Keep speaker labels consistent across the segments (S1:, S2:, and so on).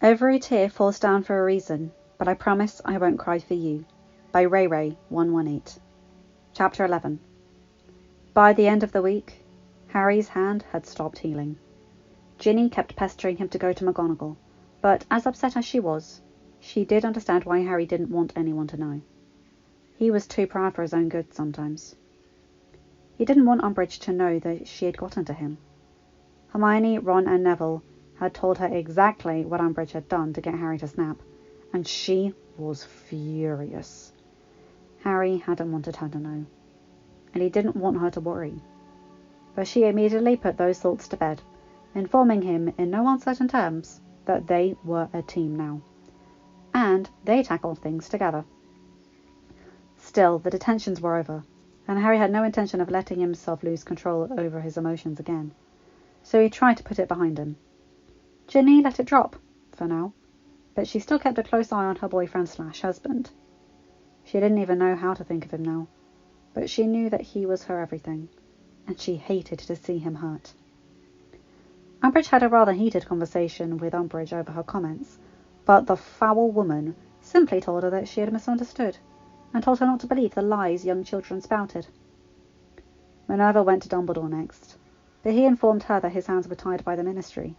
S1: Every tear falls down for a reason, but I promise I won't cry for you. By rayrae118. Chapter 11. By the end of the week, Harry's hand had stopped healing. Ginny kept pestering him to go to McGonagall, but as upset as she was, she did understand why Harry didn't want anyone to know. He was too proud for his own good sometimes. He didn't want Umbridge to know that she had gotten to him. Hermione, Ron and Neville had told her exactly what Umbridge had done to get Harry to snap, and she was furious. Harry hadn't wanted her to know, and he didn't want her to worry. But she immediately put those thoughts to bed, informing him in no uncertain terms that they were a team now, and they tackled things together. Still, the detentions were over, and Harry had no intention of letting himself lose control over his emotions again, so he tried to put it behind him. Ginny let it drop, for now, but she still kept a close eye on her boyfriend/husband. She didn't even know how to think of him now, but she knew that he was her everything, and she hated to see him hurt. Umbridge had a rather heated conversation with Umbridge over her comments, but the foul woman simply told her that she had misunderstood, and told her not to believe the lies young children spouted. Minerva went to Dumbledore next, but he informed her that his hands were tied by the Ministry.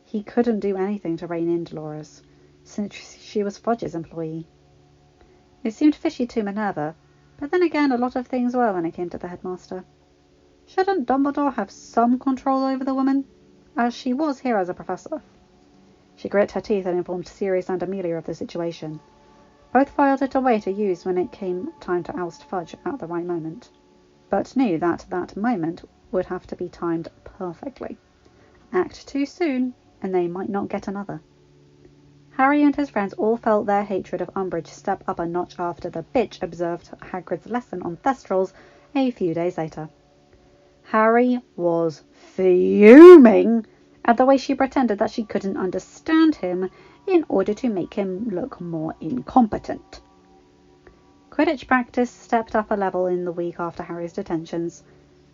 S1: He couldn't do anything to rein in Dolores, since she was Fudge's employee. It seemed fishy to Minerva, but then again a lot of things were when it came to the headmaster. Shouldn't Dumbledore have some control over the woman, as she was here as a professor? She grit her teeth and informed Sirius and Amelia of the situation. Both filed it away to use when it came time to oust Fudge at the right moment, but knew that that moment would have to be timed perfectly. Act too soon, and they might not get another. Harry and his friends all felt their hatred of Umbridge step up a notch after the bitch observed Hagrid's lesson on Thestrals a few days later. Harry was fuming at the way she pretended that she couldn't understand him in order to make him look more incompetent. Quidditch practice stepped up a level in the week after Harry's detentions,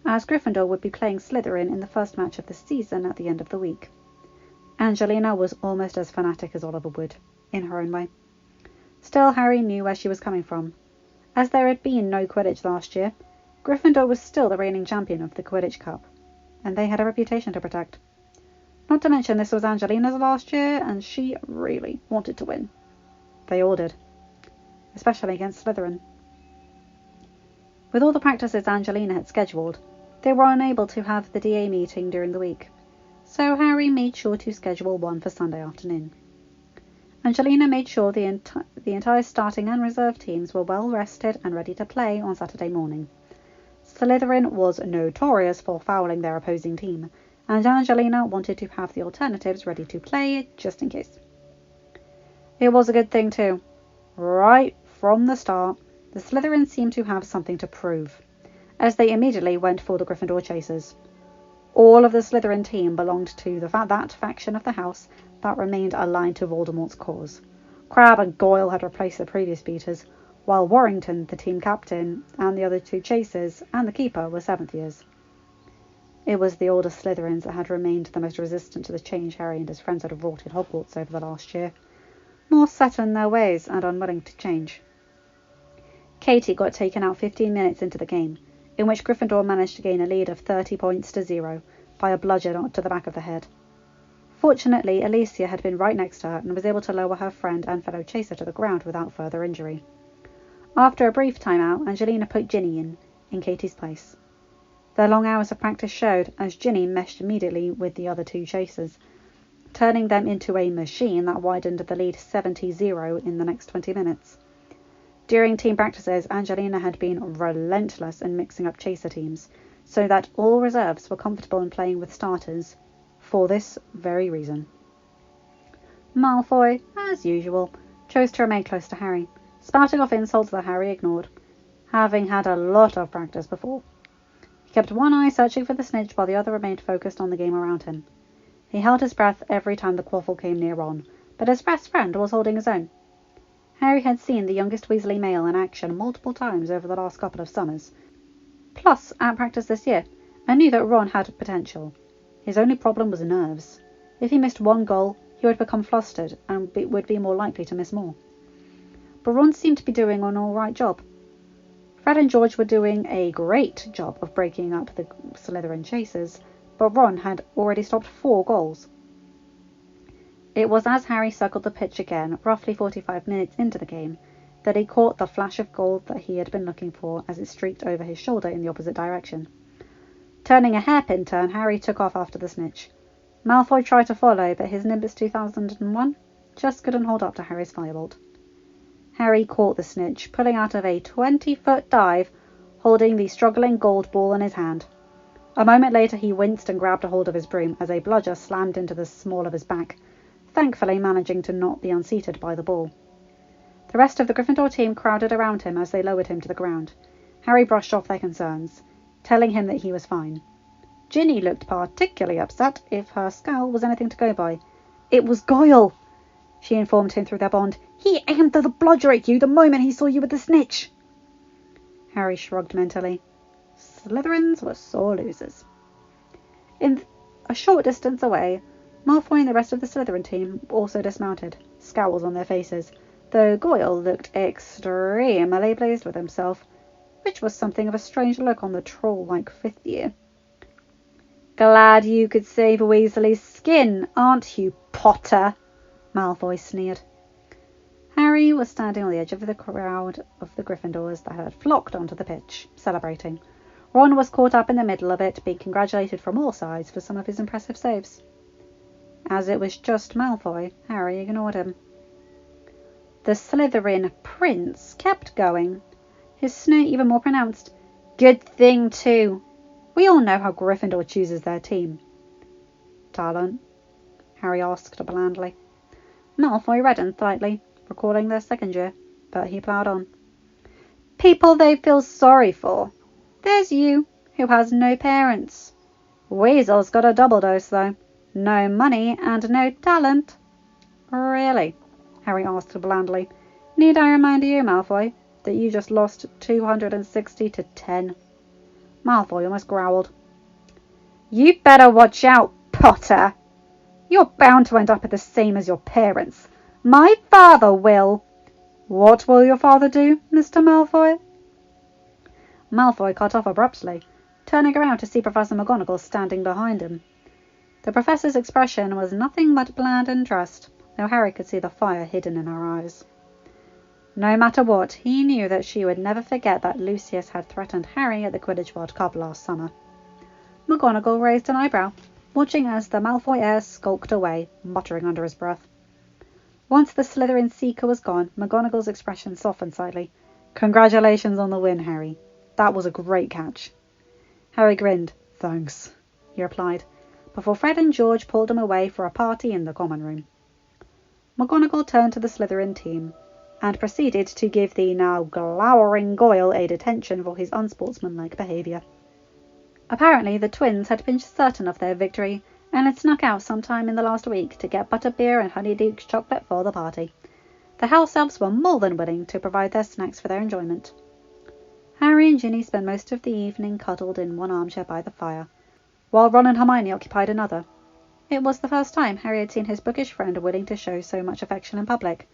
S1: as Gryffindor would be playing Slytherin in the first match of the season at the end of the week. Angelina was almost as fanatic as Oliver Wood, in her own way. Still, Harry knew where she was coming from. As there had been no Quidditch last year, Gryffindor was still the reigning champion of the Quidditch Cup, and they had a reputation to protect. Not to mention this was Angelina's last year, and she really wanted to win. They all did, especially against Slytherin. With all the practices Angelina had scheduled, they were unable to have the DA meeting during the week, so Harry made sure to schedule one for Sunday afternoon. Angelina made sure the entire starting and reserve teams were well rested and ready to play on Saturday morning. Slytherin was notorious for fouling their opposing team, and Angelina wanted to have the alternatives ready to play just in case. It was a good thing too. Right from the start, the Slytherin seemed to have something to prove, as they immediately went for the Gryffindor chasers. All of the Slytherin team belonged to that faction of the house that remained aligned to Voldemort's cause. Crabbe and Goyle had replaced the previous beaters, while Warrington, the team captain, and the other two chasers, and the keeper were 7th years. It was the older Slytherins that had remained the most resistant to the change Harry and his friends had wrought in Hogwarts over the last year, more set in their ways and unwilling to change. Katie got taken out 15 minutes into the game, in which Gryffindor managed to gain a lead of 30 points to 0 by a bludgeon to the back of the head. Fortunately, Alicia had been right next to her and was able to lower her friend and fellow chaser to the ground without further injury. After a brief timeout, Angelina put Ginny in Katie's place. Their long hours of practice showed, as Ginny meshed immediately with the other two chasers, turning them into a machine that widened the lead 70-0 in the next 20 minutes. During team practices, Angelina had been relentless in mixing up chaser teams, so that all reserves were comfortable in playing with starters, for this very reason. Malfoy, as usual, chose to remain close to Harry, spouting off insults that Harry ignored, having had a lot of practice before. He kept one eye searching for the snitch while the other remained focused on the game around him. He held his breath every time the quaffle came near Ron, but his best friend was holding his own. Harry had seen the youngest Weasley male in action multiple times over the last couple of summers, plus at practice this year, and knew that Ron had potential. His only problem was nerves. If he missed one goal, he would become flustered and would be more likely to miss more. But Ron seemed to be doing an alright job. Fred and George were doing a great job of breaking up the Slytherin chasers, but Ron had already stopped 4 goals. It was as Harry circled the pitch again, roughly 45 minutes into the game, that he caught the flash of gold that he had been looking for as it streaked over his shoulder in the opposite direction. Turning a hairpin turn, Harry took off after the snitch. Malfoy tried to follow, but his Nimbus 2001 just couldn't hold up to Harry's firebolt. Harry caught the snitch, pulling out of a 20-foot dive, holding the struggling gold ball in his hand. A moment later he winced and grabbed a hold of his broom as a bludger slammed into the small of his back, thankfully managing to not be unseated by the ball. The rest of the Gryffindor team crowded around him as they lowered him to the ground. Harry brushed off their concerns, telling him that he was fine. Ginny looked particularly upset, if her scowl was anything to go by. "It was Goyle," she informed him through their bond. "He aimed the bludger at you the moment he saw you with the snitch." Harry shrugged mentally. Slytherins were sore losers. In a short distance away, Malfoy and the rest of the Slytherin team also dismounted, scowls on their faces, though Goyle looked extremely pleased with himself, which was something of a strange look on the troll-like 5th year. "Glad you could save Weasley's skin, aren't you, Potter?" Malfoy sneered. Harry was standing on the edge of the crowd of the Gryffindors that had flocked onto the pitch, celebrating. Ron was caught up in the middle of it, being congratulated from all sides for some of his impressive saves. As it was just Malfoy, Harry ignored him. The Slytherin prince kept going, his sneer even more pronounced. "Good thing, too. We all know how Gryffindor chooses their team." "Talent?" Harry asked blandly. Malfoy reddened slightly, recalling their 2nd year, but he ploughed on. "People they feel sorry for. There's you, who has no parents. Weasel's got a double dose, though. No money and no talent." "Really?" Harry asked blandly. "Need I remind you, Malfoy, that you just lost 260 to 10? Malfoy almost growled. "You better watch out, Potter. You're bound to end up the same as your parents. My father will." "What will your father do, Mr. Malfoy?" Malfoy cut off abruptly, turning around to see Professor McGonagall standing behind him. The professor's expression was nothing but bland interest, though Harry could see the fire hidden in her eyes. No matter what, he knew that she would never forget that Lucius had threatened Harry at the Quidditch World Cup last summer. McGonagall raised an eyebrow, watching as the Malfoy heir skulked away, muttering under his breath. Once the Slytherin seeker was gone, McGonagall's expression softened slightly. "Congratulations on the win, Harry. That was a great catch." Harry grinned. "Thanks," he replied, before Fred and George pulled him away for a party in the common room. McGonagall turned to the Slytherin team and proceeded to give the now glowering Goyle a detention for his unsportsmanlike behaviour. Apparently the twins had been certain of their victory and had snuck out sometime in the last week to get butterbeer and honeydew chocolate for the party. The house elves were more than willing to provide their snacks for their enjoyment. Harry and Ginny spent most of the evening cuddled in one armchair by the fire, while Ron and Hermione occupied another. It was the first time Harry had seen his bookish friend willing to show so much affection in public.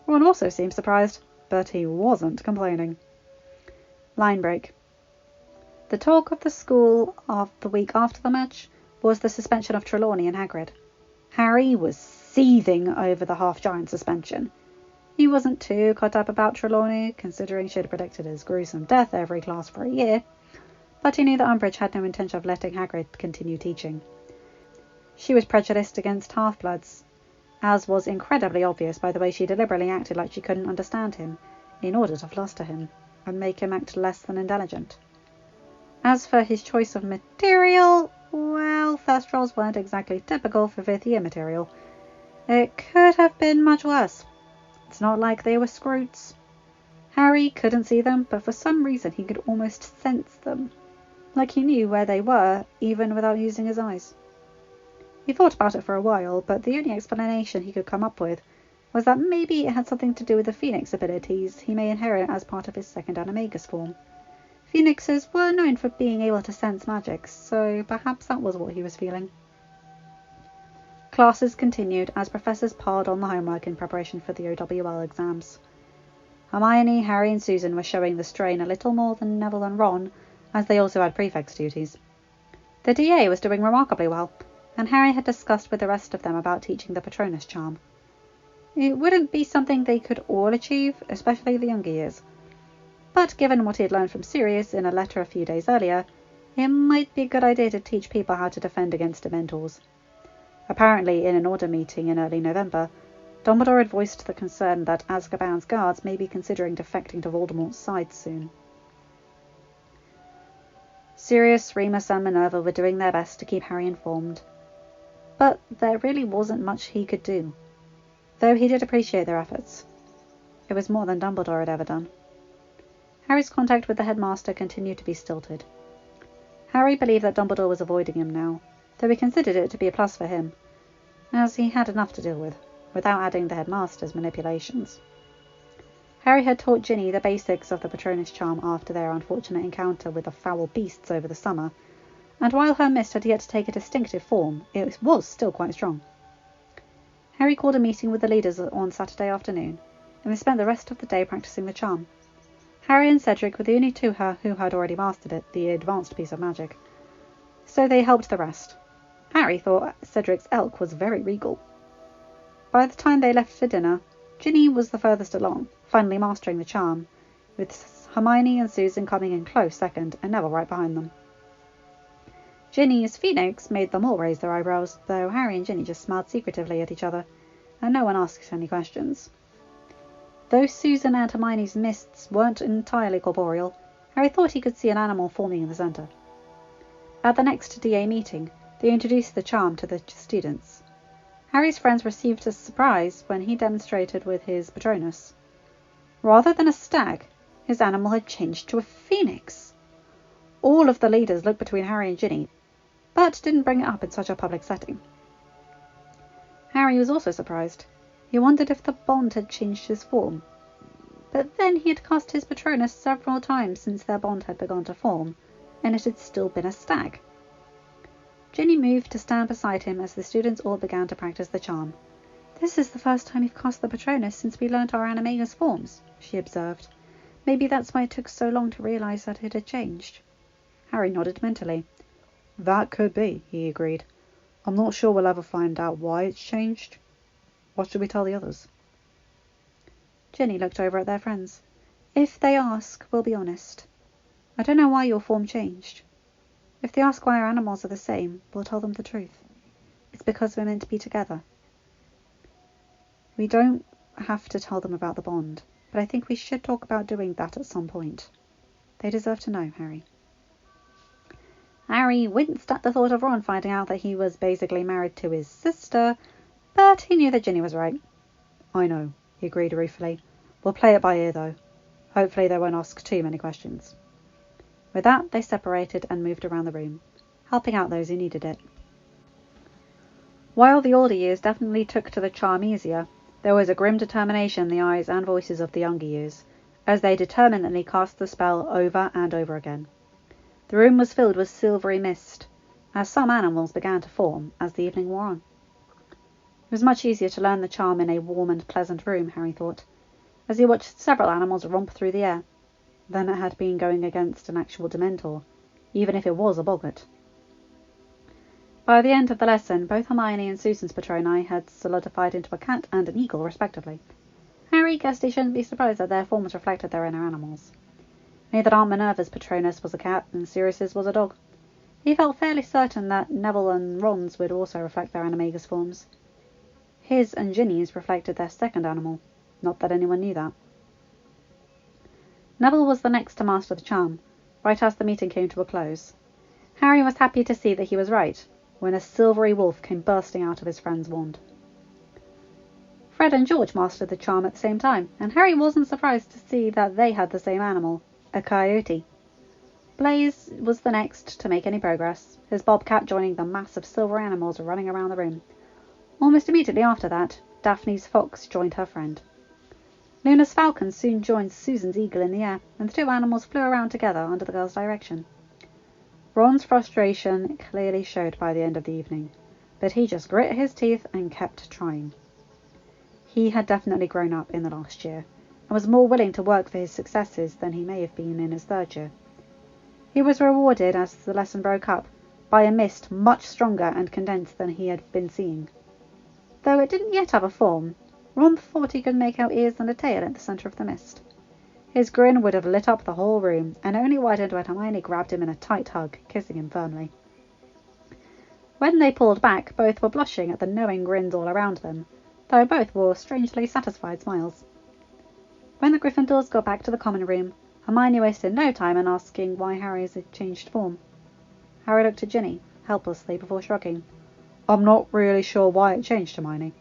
S1: Ron also seemed surprised, but he wasn't complaining. Line break. The talk of the school of the week after the match was the suspension of Trelawney and Hagrid. Harry was seething over the half-giant suspension. He wasn't too caught up about Trelawney, considering she had predicted his gruesome death every class for a year, but he knew that Umbridge had no intention of letting Hagrid continue teaching. She was prejudiced against half-bloods, as was incredibly obvious by the way she deliberately acted like she couldn't understand him, in order to fluster him, and make him act less than intelligent. As for his choice of material, well, Thestrals weren't exactly typical for 5th year material. It could have been much worse. It's not like they were Scroots. Harry couldn't see them, but for some reason he could almost sense them, like he knew where they were, even without using his eyes. He thought about it for a while, but the only explanation he could come up with was that maybe it had something to do with the Phoenix abilities he may inherit as part of his second Animagus form. Phoenixes were known for being able to sense magic, so perhaps that was what he was feeling. Classes continued as professors piled on the homework in preparation for the OWL exams. Hermione, Harry and Susan were showing the strain a little more than Neville and Ron, as they also had prefects' duties. The DA was doing remarkably well, and Harry had discussed with the rest of them about teaching the Patronus charm. It wouldn't be something they could all achieve, especially the younger years. But given what he had learned from Sirius in a letter a few days earlier, it might be a good idea to teach people how to defend against Dementors. Apparently, in an order meeting in early November, Dumbledore had voiced the concern that Azkaban's guards may be considering defecting to Voldemort's side soon. Sirius, Remus and Minerva were doing their best to keep Harry informed, but there really wasn't much he could do, though he did appreciate their efforts. It was more than Dumbledore had ever done. Harry's contact with the headmaster continued to be stilted. Harry believed that Dumbledore was avoiding him now, though he considered it to be a plus for him, as he had enough to deal with, without adding the headmaster's manipulations. Harry had taught Ginny the basics of the Patronus charm after their unfortunate encounter with the foul beasts over the summer, and while her mist had yet to take a distinctive form, it was still quite strong. Harry called a meeting with the leaders on Saturday afternoon, and they spent the rest of the day practicing the charm. Harry and Cedric were the only two who had already mastered it, the advanced piece of magic, so they helped the rest. Harry thought Cedric's elk was very regal. By the time they left for dinner, Ginny was the furthest along, finally mastering the charm, with Hermione and Susan coming in close second and Neville right behind them. Ginny's phoenix made them all raise their eyebrows, though Harry and Ginny just smiled secretively at each other, and no one asked any questions. Though Susan and Hermione's mists weren't entirely corporeal, Harry thought he could see an animal forming in the centre. At the next DA meeting, they introduced the charm to the students. Harry's friends received a surprise when he demonstrated with his Patronus. Rather than a stag, his animal had changed to a phoenix. All of the leaders looked between Harry and Ginny, but didn't bring it up in such a public setting. Harry was also surprised. He wondered if the bond had changed his form. But then he had cast his Patronus several times since their bond had begun to form, and it had still been a stag. Ginny moved to stand beside him as the students all began to practice the charm. "This is the first time you've cast the Patronus since we learnt our animagus forms," she observed. "Maybe that's why it took so long to realise that it had changed." Harry nodded mentally. "That could be," he agreed. "I'm not sure we'll ever find out why it's changed. What should we tell the others?" Ginny looked over at their friends. "If they ask, we'll be honest. I don't know why your form changed. If they ask why our animals are the same, we'll tell them the truth. It's because we're meant to be together." "We don't have to tell them about the bond, but I think we should talk about doing that at some point. They deserve to know, Harry." Harry winced at the thought of Ron finding out that he was basically married to his sister, but he knew that Ginny was right. "I know," he agreed ruefully. "We'll play it by ear, though. Hopefully they won't ask too many questions." With that, they separated and moved around the room, helping out those who needed it. While the older years definitely took to the charm easier, there was a grim determination in the eyes and voices of the younger years, as they determinedly cast the spell over and over again. The room was filled with silvery mist, as some animals began to form as the evening wore on. It was much easier to learn the charm in a warm and pleasant room, Harry thought, as he watched several animals romp through the air, than it had been going against an actual Dementor, even if it was a boggart. By the end of the lesson, both Hermione and Susan's Patroni had solidified into a cat and an eagle, respectively. Harry guessed he shouldn't be surprised that their forms reflected their inner animals. He knew that Aunt Minerva's Patronus was a cat and Sirius's was a dog. He felt fairly certain that Neville and Ron's would also reflect their animagus forms. His and Ginny's reflected their second animal, not that anyone knew that. Neville was the next to master the charm, right as the meeting came to a close. Harry was happy to see that he was right, when a silvery wolf came bursting out of his friend's wand. Fred and George mastered the charm at the same time, and Harry wasn't surprised to see that they had the same animal, a coyote. Blaze was the next to make any progress, his bobcat joining the mass of silver animals running around the room. Almost immediately after that, Daphne's fox joined her friend. Luna's falcon soon joined Susan's eagle in the air, and the two animals flew around together under the girl's direction. Ron's frustration clearly showed by the end of the evening. but he just grit his teeth and kept trying. He had definitely grown up in the last year, and was more willing to work for his successes than he may have been in his third year. He was rewarded, as the lesson broke up, by a mist much stronger and condensed than he had been seeing. Though it didn't yet have a form, Ron thought he could make out ears and a tail at the centre of the mist. His grin would have lit up the whole room, and only widened when Hermione grabbed him in a tight hug, kissing him firmly. When they pulled back, both were blushing at the knowing grins all around them, though both wore strangely satisfied smiles. When the Gryffindors got back to the common room, Hermione wasted no time in asking why Harry's had changed form. Harry looked at Ginny, helplessly, before shrugging. "I'm not really sure why it changed, Hermione,"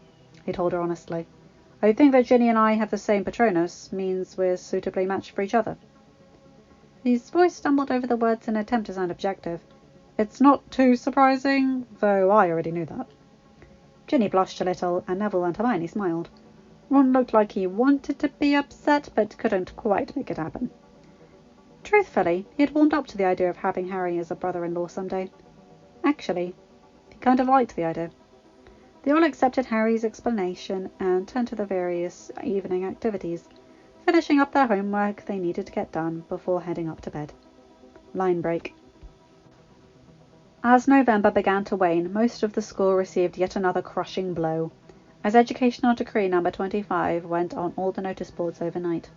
S1: he told her honestly. "I think that Ginny and I have the same Patronus means we're suitably matched for each other." His voice stumbled over the words in an attempt to sound objective. "It's not too surprising, though I already knew that." Ginny blushed a little, and Neville and Hermione smiled. Ron looked like he wanted to be upset, but couldn't quite make it happen. Truthfully, he had warmed up to the idea of having Harry as a brother-in-law someday. Actually, he kind of liked the idea. They all accepted Harry's explanation and turned to the various evening activities, finishing up their homework they needed to get done before heading up to bed. Line break. As November began to wane, most of the school received yet another crushing blow, as Educational Decree number 25 went on all the notice boards overnight,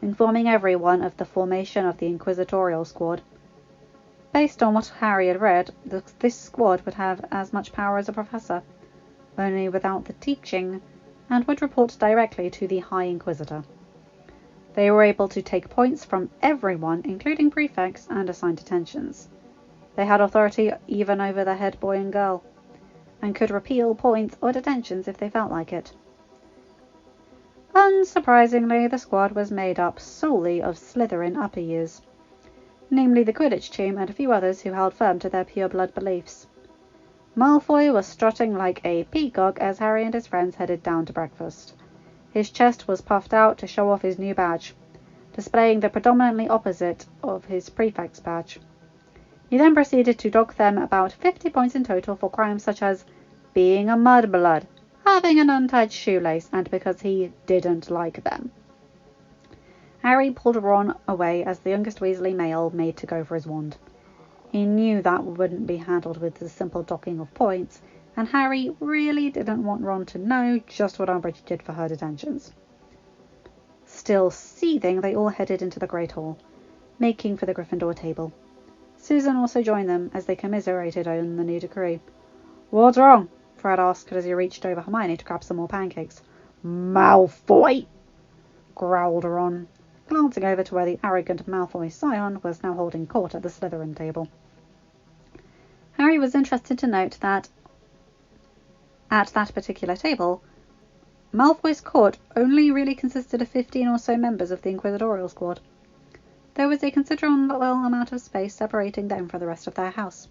S1: informing everyone of the formation of the Inquisitorial Squad. Based on what Harry had read, this squad would have as much power as a professor, only without the teaching, and would report directly to the High Inquisitor. They were able to take points from everyone, including prefects, and assign detentions. They had authority even over the head boy and girl, and could repeal points or detentions if they felt like it. Unsurprisingly, the squad was made up solely of Slytherin upper years, namely the Quidditch team and a few others who held firm to their pure-blood beliefs. Malfoy was strutting like a peacock as Harry and his friends headed down to breakfast. His chest was puffed out to show off his new badge, displaying the predominantly opposite of his prefect's badge. He then proceeded to dock them about 50 points in total for crimes such as being a mudblood, having an untied shoelace, and because he didn't like them. Harry pulled Ron away as the youngest Weasley male made to go for his wand. He knew that wouldn't be handled with the simple docking of points, and Harry really didn't want Ron to know just what Umbridge did for her detentions. Still seething, they all headed into the Great Hall, making for the Gryffindor table. Susan also joined them as they commiserated on the new decree. "What's wrong?" Fred asked as he reached over Hermione to grab some more pancakes. "Malfoy!" growled Ron, glancing over to where the arrogant Malfoy scion was now holding court at the Slytherin table. Harry was interested to note that at that particular table, Malfoy's court only really consisted of 15 or so members of the Inquisitorial Squad. There was a considerable amount of space separating them from the rest of their house,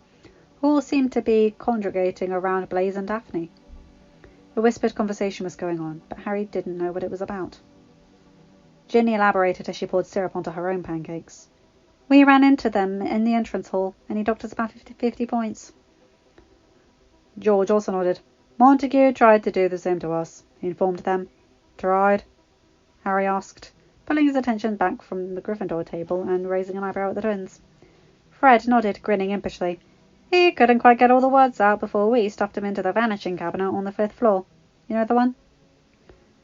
S1: who all seemed to be congregating around Blaise and Daphne. A whispered conversation was going on, but Harry didn't know what it was about. Ginny elaborated as she poured syrup onto her own pancakes. "We ran into them in the entrance hall, and he docked us about 50 points." George also nodded. "Montague tried to do the same to us," he informed them. "Tried?" Harry asked, pulling his attention back from the Gryffindor table and raising an eyebrow at the twins. Fred nodded, grinning impishly. "He couldn't quite get all the words out before we stuffed him into the vanishing cabinet on the 5th floor. You know the one?"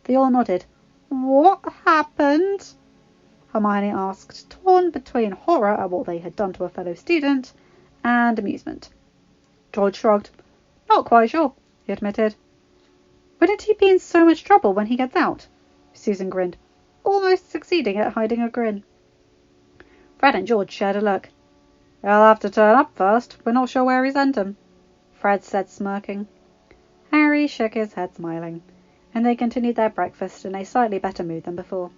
S1: They all nodded. "What happened?" Hermione asked, torn between horror at what they had done to a fellow student and amusement. George shrugged. "Not quite sure," he admitted. "Wouldn't he be in so much trouble when he gets out?" Susan grinned, almost succeeding at hiding a grin. Fred and George shared a look. "He'll have to turn up first. We're not sure where he sent him," Fred said, smirking. Harry shook his head, smiling, and they continued their breakfast in a slightly better mood than before.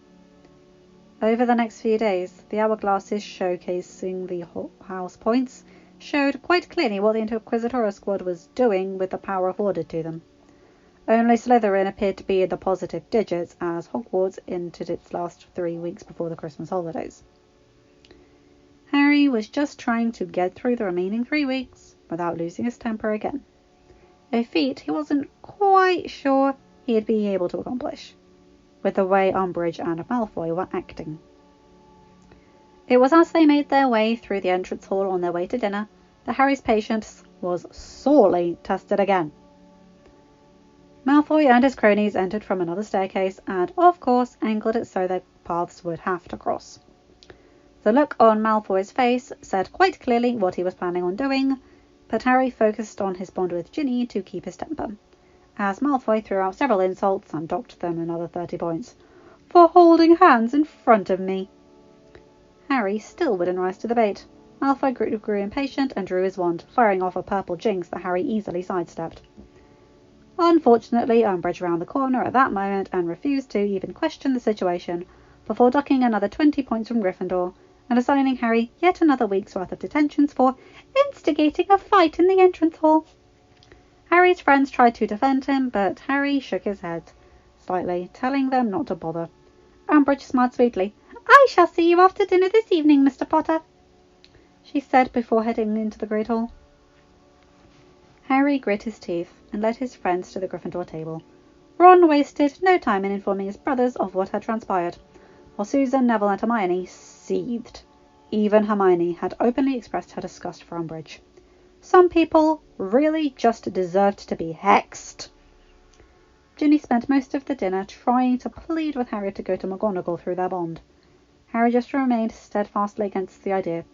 S1: Over the next few days, the hourglasses showcasing the house points showed quite clearly what the Inquisitorial Squad was doing with the power afforded to them. Only Slytherin appeared to be in the positive digits as Hogwarts entered its last 3 weeks before the Christmas holidays. Harry was just trying to get through the remaining 3 weeks without losing his temper again. a feat he wasn't quite sure he'd be able to accomplish, with the way Umbridge and Malfoy were acting. It was as they made their way through the entrance hall on their way to dinner that Harry's patience was sorely tested again. Malfoy and his cronies entered from another staircase and, of course, angled it so their paths would have to cross. The look on Malfoy's face said quite clearly what he was planning on doing, but Harry focused on his bond with Ginny to keep his temper, as Malfoy threw out several insults and docked them another 30 points. For holding hands in front of me. Harry still wouldn't rise to the bait. Malfoy grew impatient and drew his wand, firing off a purple jinx that Harry easily sidestepped. Unfortunately, Umbridge round the corner at that moment and refused to even question the situation, before docking another 20 points from Gryffindor and assigning Harry yet another week's worth of detentions for instigating a fight in the entrance hall. Harry's friends tried to defend him, but Harry shook his head slightly, telling them not to bother. Umbridge smiled sweetly. "I shall see you after dinner this evening, Mr. Potter," she said before heading into the Great Hall. Harry grit his teeth and led his friends to the Gryffindor table. Ron wasted no time in informing his brothers of what had transpired, while Susan, Neville and Hermione seethed. Even Hermione had openly expressed her disgust for Umbridge. Some people really just deserved to be hexed. Ginny spent most of the dinner trying to plead with Harry to go to McGonagall through their bond. Harry just remained steadfastly against the idea,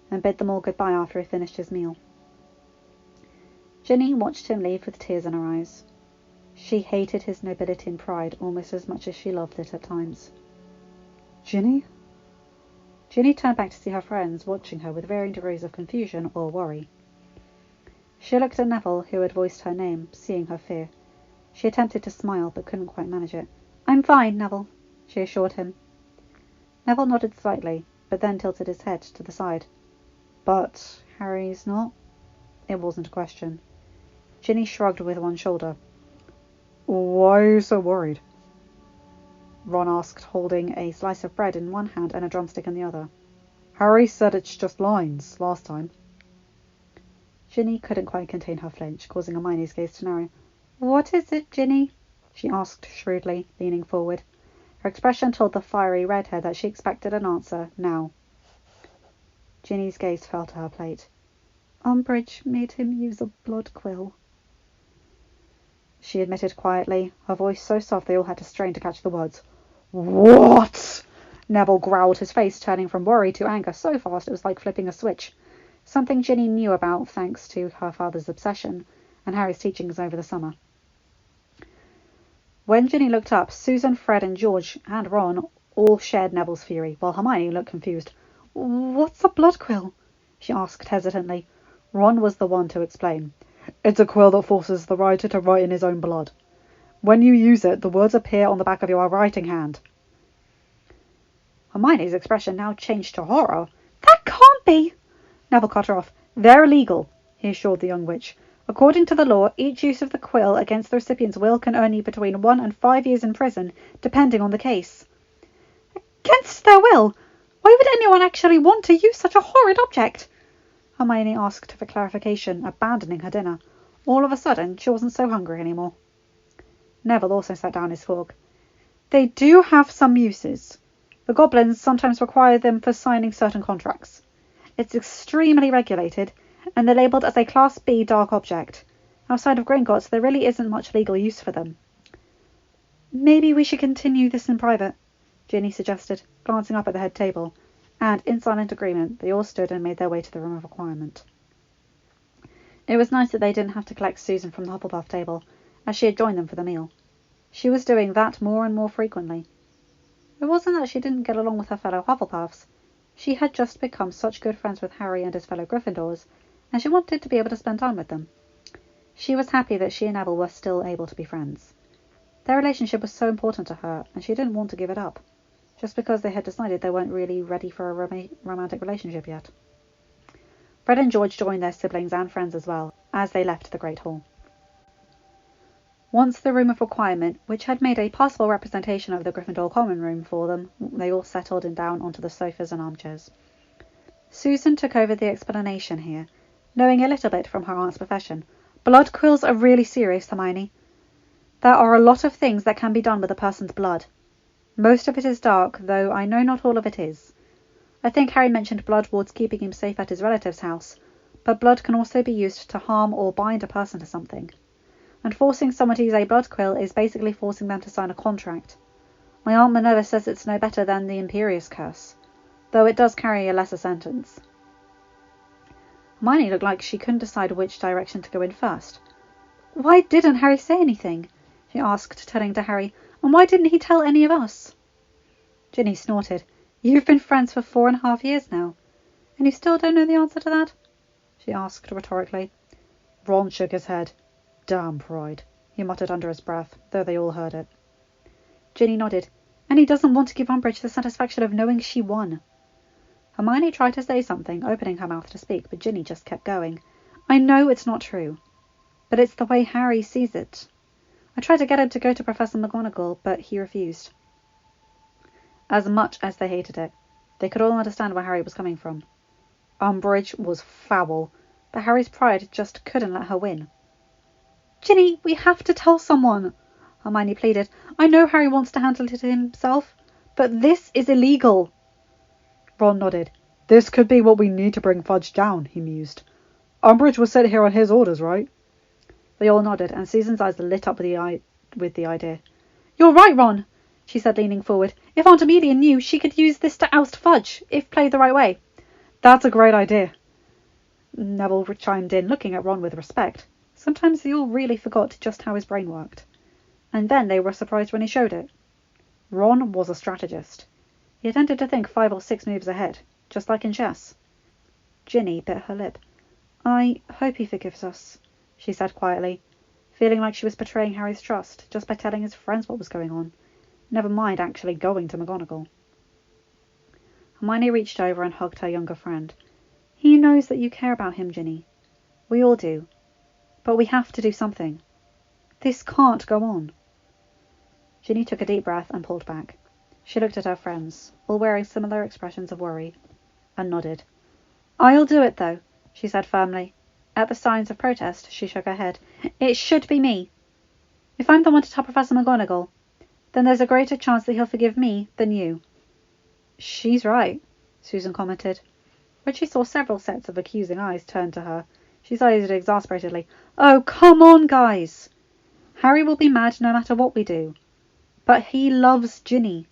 S1: and bid them all goodbye after he finished his meal. Ginny watched him leave with tears in her eyes. She hated his nobility and pride almost as much as she loved it at times. "Ginny?" Ginny turned back to see her friends watching her with varying degrees of confusion or worry. She looked at Neville, who had voiced her name, seeing her fear. She attempted to smile, but couldn't quite manage it. "I'm fine, Neville," she assured him. Neville nodded slightly, but then tilted his head to the side. "But Harry's not?" It wasn't a question. Ginny shrugged with one shoulder. "Why are you so worried?" Ron asked, holding a slice of bread in one hand and a drumstick in the other. "Harry said it's just lines last time." Ginny couldn't quite contain her flinch, causing Hermione's gaze to narrow. "What is it, Ginny?" she asked shrewdly, leaning forward. Her expression told the fiery redhead that she expected an answer now. Ginny's gaze fell to her plate. "Umbridge made him use a blood quill," she admitted quietly, her voice so soft they all had to strain to catch the words. "What?" Neville growled, his face turning from worry to anger so fast it was like flipping a switch. Something Ginny knew about thanks to her father's obsession and Harry's teachings over the summer. When Ginny looked up, Susan, Fred and George and Ron all shared Neville's fury, while Hermione looked confused. "What's a blood quill?" she asked hesitantly. Ron was the one to explain. "It's a quill that forces the writer to write in his own blood. When you use it, the words appear on the back of your writing hand." Hermione's expression now changed to horror. "That can't be!" Neville cut her off. "They're illegal," he assured the young witch. "According to the law, each use of the quill against the recipient's will can earn you between 1 and 5 years in prison, depending on the case." "Against their will? Why would anyone actually want to use such a horrid object?" Hermione asked for clarification, abandoning her dinner. All of a sudden, she wasn't so hungry anymore. Neville also set down his fork. "They do have some uses. The goblins sometimes require them for signing certain contracts. It's extremely regulated, and they're labelled as a Class B dark object. Outside of Gringotts, there really isn't much legal use for them." "Maybe we should continue this in private," Ginny suggested, glancing up at the head table, and in silent agreement they all stood and made their way to the room of requirement. It was nice that they didn't have to collect Susan from the Hufflepuff table, as she had joined them for the meal. She was doing that more and more frequently. It wasn't that she didn't get along with her fellow Hufflepuffs. She had just become such good friends with Harry and his fellow Gryffindors, and she wanted to be able to spend time with them. She was happy that she and Neville were still able to be friends. Their relationship was so important to her, and she didn't want to give it up, just because they had decided they weren't really ready for a romantic relationship yet. Fred and George joined their siblings and friends as well, as they left the Great Hall. Once the room of requirement, which had made a possible representation of the Gryffindor common room for them, they all settled down onto the sofas and armchairs. Susan took over the explanation here, knowing a little bit from her aunt's profession, Blood quills are really serious, Hermione. There are a lot of things that can be done with a person's blood. Most of it is dark, though I know not all of it is. I think Harry mentioned blood wards keeping him safe at his relative's house, but blood can also be used to harm or bind a person to something. And forcing someone to use a blood quill is basically forcing them to sign a contract. My Aunt Minerva says it's no better than the Imperious Curse, though it does carry a lesser sentence. Hermione looked like she couldn't decide which direction to go in first. Why didn't Harry say anything? She asked, turning to Harry, and why didn't he tell any of us? Ginny snorted. You've been friends for 4.5 years now, and you still don't know the answer to that? She asked rhetorically. Ron shook his head. Damn pride, he muttered under his breath, though they all heard it. Ginny nodded. And he doesn't want to give Umbridge the satisfaction of knowing she won. Hermione tried to say something, opening her mouth to speak, but Ginny just kept going. I know it's not true, but it's the way Harry sees it. I tried to get him to go to Professor McGonagall, but he refused. As much as they hated it, they could all understand where Harry was coming from. Umbridge was foul, but Harry's pride just couldn't let her win. Ginny, we have to tell someone, Hermione pleaded. I know Harry wants to handle it himself, but this is illegal. Ron nodded. This could be what we need to bring Fudge down, he mused. Umbridge was sent here on his orders, right? They all nodded, and Susan's eyes lit up with the idea. You're right, Ron, she said, leaning forward. If Aunt Amelia knew, she could use this to oust Fudge, if played the right way. That's a great idea. Neville chimed in, looking at Ron with respect. Sometimes they all really forgot just how his brain worked. And then they were surprised when he showed it. Ron was a strategist. He tended to think 5 or 6 moves ahead, just like in chess. Ginny bit her lip. I hope he forgives us, she said quietly, feeling like she was betraying Harry's trust just by telling his friends what was going on, never mind actually going to McGonagall. Hermione reached over and hugged her younger friend. He knows that you care about him, Ginny. We all do. But we have to do something. This can't go on. Ginny took a deep breath and pulled back. She looked at her friends, all wearing similar expressions of worry, and nodded. I'll do it, though, she said firmly. At the signs of protest, she shook her head. It should be me. If I'm the one to tell Professor McGonagall, then there's a greater chance that he'll forgive me than you. She's right, Susan commented. When she saw several sets of accusing eyes turned to her, she sighed exasperatedly. Oh, come on, guys. Harry will be mad no matter what we do. But he loves Ginny.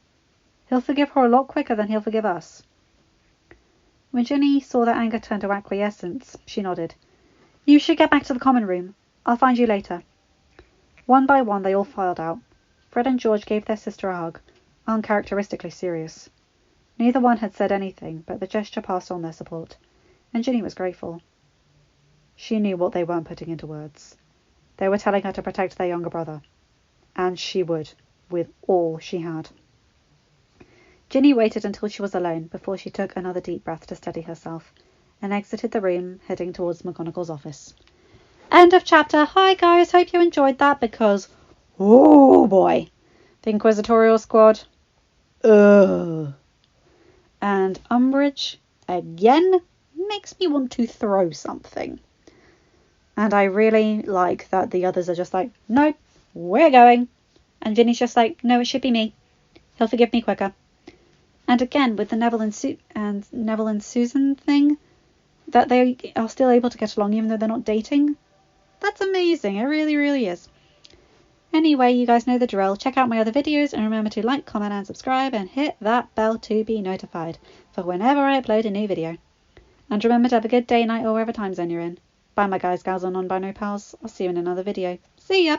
S1: He'll forgive her a lot quicker than he'll forgive us. When Ginny saw that anger turn to acquiescence, she nodded. You should get back to the common room. I'll find you later. One by one they all filed out. Fred and George gave their sister a hug, uncharacteristically serious. Neither one had said anything, but the gesture passed on their support, and Ginny was grateful. She knew what they weren't putting into words. They were telling her to protect their younger brother. And she would, with all she had. Ginny waited until she was alone before she took another deep breath to steady herself, and exited the room, heading towards McGonagall's office. End of chapter. Hi guys, hope you enjoyed that because, oh boy, the Inquisitorial Squad, ugh. And Umbridge, again, makes me want to throw something. And I really like that the others are just like, nope, we're going. And Ginny's just like, no, it should be me. He'll forgive me quicker. And again, with the Neville and Susan thing, that they are still able to get along even though they're not dating. That's amazing. It really, really is. Anyway, you guys know the drill. Check out my other videos and remember to like, comment and subscribe and hit that bell to be notified for whenever I upload a new video. And remember to have a good day, night or whatever time zone you're in. Bye my guys, gals and non-binary pals. I'll see you in another video. See ya!